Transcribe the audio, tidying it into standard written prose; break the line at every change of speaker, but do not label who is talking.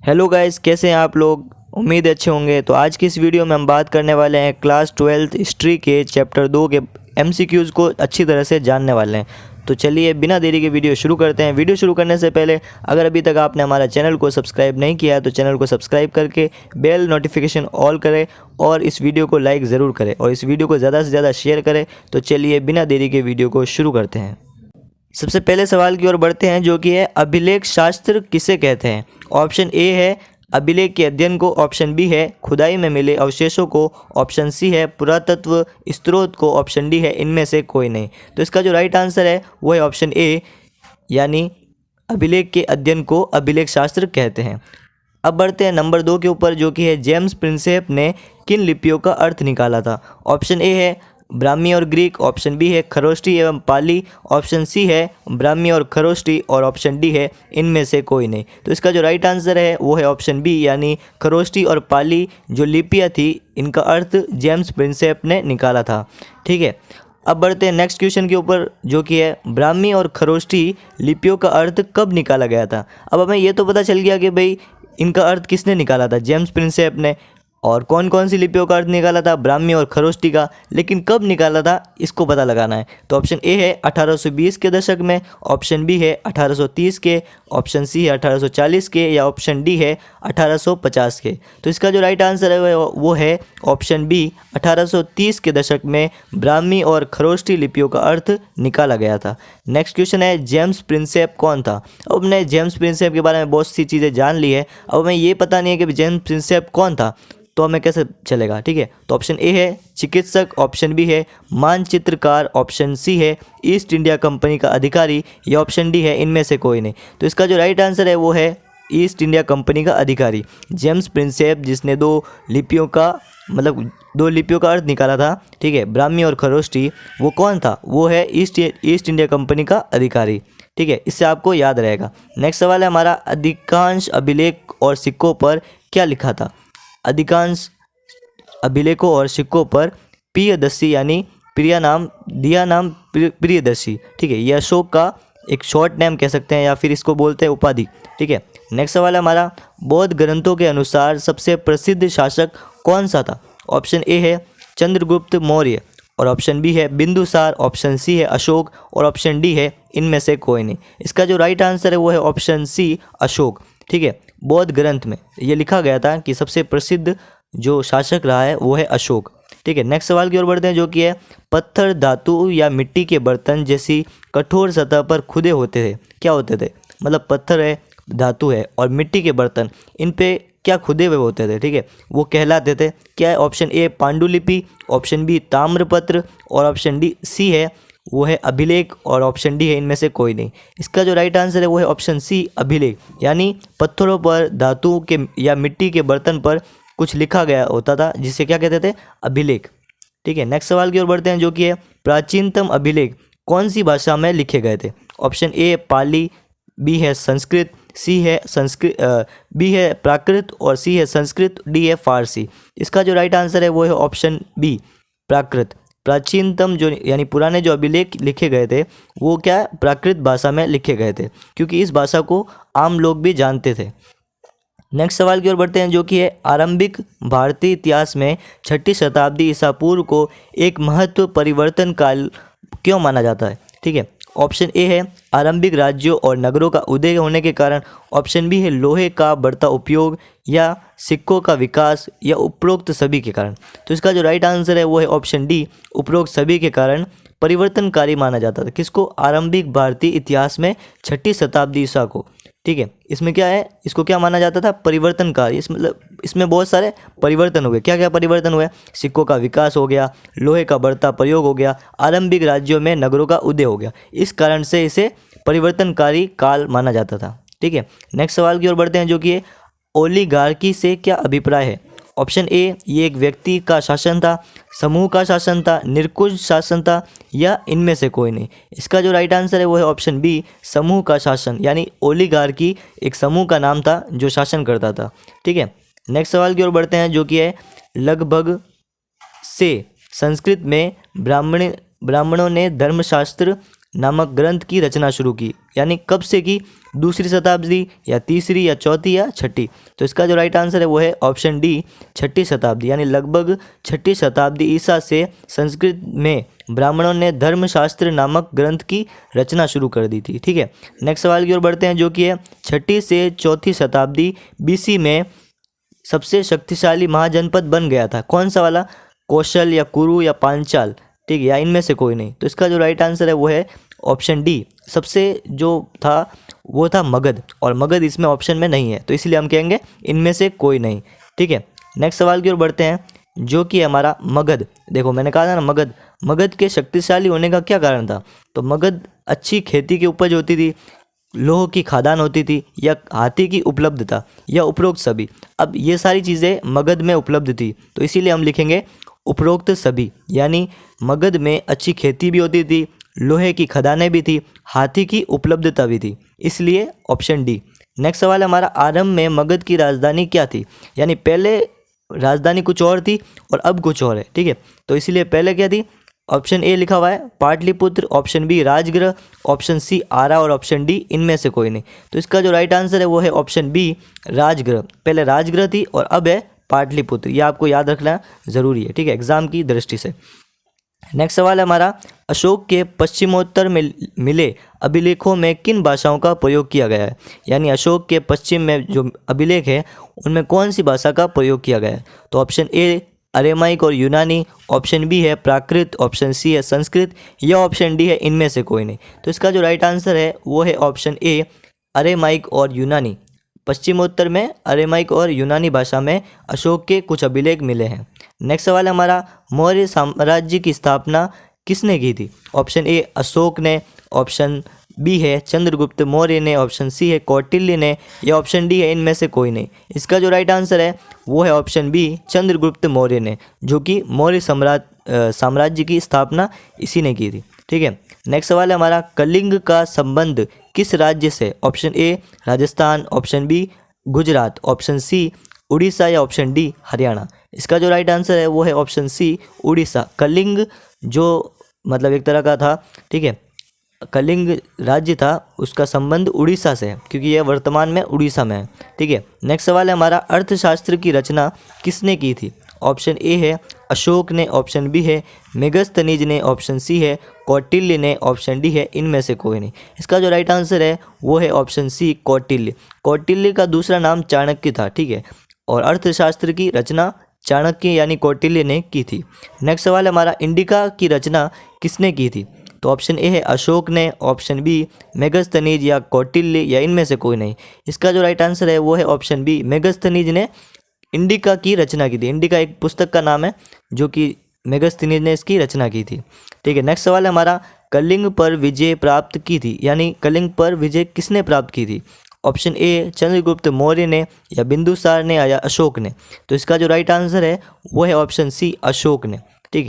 Hello guys, कैसे हैं आप लोग। उम्मीद अच्छे होंगे। तो आज की इस वीडियो में हम बात करने वाले हैं क्लास 12th हिस्ट्री के चैप्टर 2 के एमसीक्यूज़ को अच्छी तरह से जानने वाले हैं। तो चलिए बिना देरी के वीडियो शुरू करते हैं। वीडियो शुरू करने से पहले अगर अभी तक आपने हमारा चैनल को सब्सक्राइब नहीं किया है तो चैनल को सब्सक्राइब करके बेल नोटिफिकेशन ऑल करें और इस वीडियो को लाइक ज़रूर करें और इस वीडियो को ज़्यादा से ज़्यादा शेयर करें। तो चलिए बिना देरी के वीडियो को शुरू करते हैं। सबसे पहले सवाल की ओर बढ़ते हैं, जो कि है अभिलेख शास्त्र किसे कहते हैं। ऑप्शन ए है अभिलेख के अध्ययन को, ऑप्शन बी है खुदाई में मिले अवशेषों को, ऑप्शन सी है पुरातत्व स्त्रोत को, ऑप्शन डी है इनमें से कोई नहीं। तो इसका जो राइट आंसर है वो है ऑप्शन ए, यानी अभिलेख के अध्ययन को अभिलेख शास्त्र कहते हैं। अब बढ़ते हैं नंबर 2 के ऊपर, जो कि है जेम्स प्रिंसेप ने किन लिपियों का अर्थ निकाला था। ऑप्शन ए है ब्राह्मी और ग्रीक, ऑप्शन बी है खरोष्टी एवं पाली, ऑप्शन सी है ब्राह्मी और खरोष्टी और ऑप्शन डी है इनमें से कोई नहीं। तो इसका जो राइट आंसर है वो है ऑप्शन बी, यानी खरोष्टी और पाली जो लिपियाँ थी इनका अर्थ जेम्स प्रिंसेप ने निकाला था। ठीक है, अब बढ़ते हैं नेक्स्ट क्वेश्चन के ऊपर, जो कि है ब्राह्मी और खरोष्टी लिपियों का अर्थ कब निकाला गया था। अब हमें ये तो पता चल गया कि भाई इनका अर्थ किसने निकाला था, जेम्स प्रिंसेप ने। और कौन कौन सी लिपियों का अर्थ निकाला था, ब्राह्मी और खरोष्टी का। लेकिन कब निकाला था इसको पता लगाना है। तो ऑप्शन ए है 1820 के दशक में, ऑप्शन बी है 1830 के, ऑप्शन सी है 1840 के या ऑप्शन डी है 1850 के। तो इसका जो राइट आंसर है वो है ऑप्शन बी, 1830 के दशक में ब्राह्मी और खरोष्टी लिपियों का अर्थ निकाला गया था। नेक्स्ट क्वेश्चन है जेम्स प्रिंसेप कौन था। अब हमने जेम्स प्रिंसेप के बारे में बहुत सी चीज़ें जान ली है। अब हमें ये पता नहीं है कि जेम्स प्रिंसेप कौन था, तो हमें कैसे चलेगा। ठीक है, तो ऑप्शन ए है चिकित्सक, ऑप्शन बी है मानचित्रकार, ऑप्शन सी है ईस्ट इंडिया कंपनी का अधिकारी या ऑप्शन डी है इनमें से कोई नहीं। तो इसका जो राइट आंसर है वो है ईस्ट इंडिया कंपनी का अधिकारी। जेम्स प्रिंसेप जिसने दो लिपियों का अर्थ निकाला था, ठीक है, ब्राह्मी और खरोष्टी, वो कौन था, वो है ईस्ट इंडिया कंपनी का अधिकारी। ठीक है, इससे आपको याद रहेगा। नेक्स्ट सवाल है हमारा, अधिकांश अभिलेख और सिक्कों पर क्या लिखा था। अधिकांश अभिलेखों और सिक्कों पर प्रियदर्शी यानी दिया नाम प्रियदर्शी, ठीक है, यह अशोक का एक शॉर्ट नेम कह सकते हैं या फिर इसको बोलते हैं उपाधि। ठीक है, नेक्स्ट सवाल है हमारा, बौद्ध ग्रंथों के अनुसार सबसे प्रसिद्ध शासक कौन सा था। ऑप्शन ए है चंद्रगुप्त मौर्य और ऑप्शन बी है बिंदुसार, ऑप्शन सी है अशोक और ऑप्शन डी है इनमें से कोई नहीं। इसका जो राइट आंसर है वो है ऑप्शन सी, अशोक। ठीक है, बौद्ध ग्रंथ में ये लिखा गया था कि सबसे प्रसिद्ध जो शासक रहा है वो है अशोक। ठीक है, नेक्स्ट सवाल की ओर बढ़ते हैं, जो कि है पत्थर, धातु या मिट्टी के बर्तन जैसी कठोर सतह पर खुदे होते थे, क्या होते थे। मतलब पत्थर है, धातु है और मिट्टी के बर्तन, इन पे क्या खुदे हुए होते थे, ठीक है, वो कहलाते थे क्या है। ऑप्शन ए पांडुलिपि, ऑप्शन बी ताम्रपत्र और ऑप्शन डी सी है वो है अभिलेख और ऑप्शन डी है इनमें से कोई नहीं। इसका जो राइट आंसर है वो है ऑप्शन सी, अभिलेख, यानी पत्थरों पर, धातु के या मिट्टी के बर्तन पर कुछ लिखा गया होता था जिसे क्या कहते थे, अभिलेख। ठीक है, नेक्स्ट सवाल की ओर बढ़ते हैं, जो कि है प्राचीनतम अभिलेख कौन सी भाषा में लिखे गए थे। ऑप्शन ए पाली, बी है संस्कृत, बी है प्राकृत और सी है संस्कृत, डी है फारसी। इसका जो राइट आंसर है वो है ऑप्शन बी, प्राकृत। प्राचीनतम जो यानी पुराने जो अभिलेख लिखे गए थे वो क्या प्राकृत भाषा में लिखे गए थे, क्योंकि इस भाषा को आम लोग भी जानते थे। नेक्स्ट सवाल की ओर बढ़ते हैं, जो कि है आरंभिक भारतीय इतिहास में 6ठी शताब्दी ईसा पूर्व को एक महत्व परिवर्तन काल क्यों माना जाता है। ठीक है, ऑप्शन ए है आरंभिक राज्यों और नगरों का उदय होने के कारण, ऑप्शन बी है लोहे का बढ़ता उपयोग या सिक्कों का विकास या उपरोक्त सभी के कारण। तो इसका जो राइट आंसर है वो है ऑप्शन डी, उपरोक्त सभी के कारण परिवर्तनकारी माना जाता था। किसको, आरंभिक भारतीय इतिहास में 6ठी शताब्दी ईसा को। ठीक है, इसमें क्या है, इसको क्या माना जाता था, परिवर्तनकारी। इसमें बहुत सारे परिवर्तन हो गए। क्या क्या परिवर्तन हुए, सिक्कों का विकास हो गया, लोहे का बढ़ता प्रयोग हो गया, आरंभिक राज्यों में नगरों का उदय हो गया। इस कारण से इसे परिवर्तनकारी काल माना जाता था। ठीक है, नेक्स्ट सवाल की ओर बढ़ते हैं, जो कि ओलिगार्की से क्या अभिप्राय है। ऑप्शन ए ये एक व्यक्ति का शासन था, समूह का शासन था, निरंकुश शासन था या इनमें से कोई नहीं। इसका जो राइट आंसर है वो है ऑप्शन बी, समूह का शासन, यानी ओलिगार्की एक समूह का नाम था जो शासन करता था। ठीक है, नेक्स्ट सवाल की ओर बढ़ते हैं, जो कि है लगभग से संस्कृत में ब्राह्मणों ने धर्मशास्त्र नामक ग्रंथ की रचना शुरू की, यानी कब से की, दूसरी शताब्दी या तीसरी या चौथी या छठी। तो इसका जो राइट आंसर है वो है ऑप्शन डी, छठी शताब्दी, यानी लगभग छठी शताब्दी ईसा से संस्कृत में ब्राह्मणों ने धर्मशास्त्र नामक ग्रंथ की रचना शुरू कर दी थी। ठीक है, नेक्स्ट सवाल की ओर बढ़ते हैं, जो कि है छठी से चौथी शताब्दी बीसी में सबसे शक्तिशाली महाजनपद बन गया था, कौन सा वाला, कौशल या कुरु या पांचाल, ठीक है, या इनमें से कोई नहीं। तो इसका जो राइट आंसर है वो है ऑप्शन डी, सबसे जो था वो था मगध, और मगध इसमें ऑप्शन में नहीं है, तो इसलिए हम कहेंगे इनमें से कोई नहीं। ठीक है, नेक्स्ट सवाल की ओर बढ़ते हैं, जो कि हमारा मगध। देखो मैंने कहा था ना मगध, मगध के शक्तिशाली होने का क्या कारण था, तो मगध अच्छी खेती की उपज होती थी, लोह की खादान होती थी, या हाथी की उपलब्धता, या उपरोक्त सभी। अब ये सारी चीज़ें मगध में उपलब्ध थी, तो इसीलिए हम लिखेंगे उपरोक्त सभी, यानी मगध में अच्छी खेती भी होती थी, लोहे की खदानें भी थी, हाथी की उपलब्धता भी थी, इसलिए ऑप्शन डी। नेक्स्ट सवाल हमारा, आरंभ में मगध की राजधानी क्या थी, यानी पहले राजधानी कुछ और थी और अब कुछ और है। ठीक है, तो इसलिए पहले क्या थी, ऑप्शन ए लिखा हुआ है Pataliputra, option B Rajgriha, option C Arrah और ऑप्शन डी इनमें से कोई नहीं। तो इसका जो राइट आंसर है वो है ऑप्शन बी, राजगृह। पहले राजगृह थी और अब है पाटलिपुत्र, ये आपको याद रखना ज़रूरी है, ठीक है, एग्जाम की दृष्टि से। नेक्स्ट सवाल है हमारा, अशोक के पश्चिमोत्तर में मिले अभिलेखों में किन भाषाओं का प्रयोग किया गया है, यानी अशोक के पश्चिम में जो अभिलेख है उनमें कौन सी भाषा का प्रयोग किया गया है। तो ऑप्शन ए अरेमाइक और यूनानी, ऑप्शन बी है प्राकृत, ऑप्शन सी है संस्कृत, या ऑप्शन डी है इनमें से कोई नहीं। तो इसका जो राइट आंसर है वो है ऑप्शन ए, अरेमाइक और यूनानी। पश्चिमोत्तर में अरेमाइक और यूनानी भाषा में अशोक के कुछ अभिलेख मिले हैं। नेक्स्ट सवाल है हमारा, मौर्य साम्राज्य की स्थापना किसने की थी, ऑप्शन ए अशोक ने, ऑप्शन बी है चंद्रगुप्त मौर्य ने, ऑप्शन सी है कौटिल्य ने, या ऑप्शन डी है इनमें से कोई नहीं। इसका जो राइट आंसर है वो है ऑप्शन बी, चंद्रगुप्त मौर्य ने, जो कि मौर्य साम्राज्य की स्थापना इसी ने की थी। ठीक है, नेक्स्ट सवाल है हमारा, कलिंग का संबंध किस राज्य से, option A Rajasthan, option B Gujarat, option C Orissa, या ऑप्शन डी हरियाणा। इसका जो राइट आंसर है वो है ऑप्शन सी, उड़ीसा। कलिंग जो मतलब एक तरह का था, ठीक है, कलिंग राज्य था, उसका संबंध उड़ीसा से है, क्योंकि यह वर्तमान में उड़ीसा में है। ठीक है, नेक्स्ट सवाल है हमारा, अर्थशास्त्र की रचना किसने की थी, ऑप्शन ए है अशोक ने, ऑप्शन बी है मेगस्थनीज ने, ऑप्शन सी है कौटिल्य ने, ऑप्शन डी है इनमें से कोई नहीं। इसका जो राइट आंसर है वो है ऑप्शन सी, कौटिल्य। कौटिल्य का दूसरा नाम चाणक्य था। ठीक है, और अर्थशास्त्र की रचना चाणक्य यानी कौटिल्य ने की थी। नेक्स्ट सवाल है हमारा, इंडिका की रचना किसने की थी, तो ऑप्शन ए है अशोक ने, ऑप्शन बी मेगस्थनीज या कौटिल्य, या इनमें से कोई नहीं। इसका जो राइट आंसर है वो है ऑप्शन बी, मेगस्थनीज ने इंडिका की रचना की थी। इंडिका एक पुस्तक का नाम है जो कि मेगस्थनीज ने इसकी रचना की थी। ठीक है, नेक्स्ट सवाल है हमारा, कलिंग पर विजय प्राप्त की थी, यानी कलिंग पर विजय किसने प्राप्त की थी, ऑप्शन ए चंद्रगुप्त मौर्य ने, या बिंदुसार ने, या अशोक ने। तो इसका जो राइट आंसर है वो है ऑप्शन सी, अशोक ने।